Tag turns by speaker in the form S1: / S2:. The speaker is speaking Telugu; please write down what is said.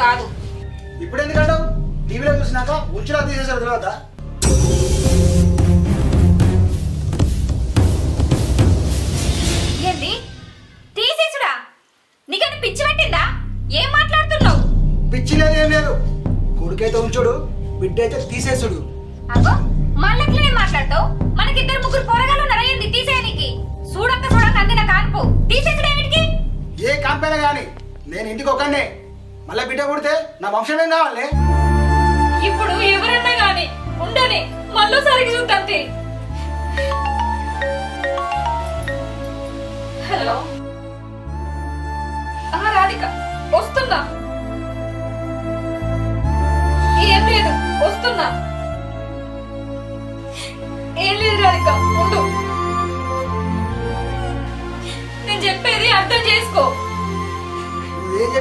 S1: కాదు.
S2: ఇప్పుడు ఎందుకంటావు? టీవీలో చూసినాక ఉచ్చులా తీసేసారు తర్వాత.
S1: ఏంది తీసేసుడా? నీకని పిచ్చి పట్టిందా? ఏం మాట్లాడుతున్నావు?
S2: పిచ్చి లేదు ఏం లేదు. కొడుకైతే ఉంచుడు, బిడ్డ అయితే తీసేసుడు.
S1: అగో మళ్ళెట్లనే మాట్లాడతావు? మనకిద్దరు ముగ్గురు పోరగాళ్ళు ఉన్నారా ఏంది తీసేయనికి? చూడంగా అందిన కానుపు తీసేసుడేమిటికి?
S2: ఏ కాంపైనా గాని నేను ఇంటికి ఒకనే. మళ్ళీ బిడ్డ పుడితే నా వంశం ఏం కావాలి?
S1: ఇప్పుడు ఎవరన్నా గాని ఉండని మళ్ళోసారికి చూద్దాంతే. హలో రాధిక వస్తున్నా. ఏం లేదు వస్తున్నా. ఏం లేదు రాధిక ఉండు. నేను చెప్పేది అర్థం చేసుకో.
S2: ఏం చెప్పి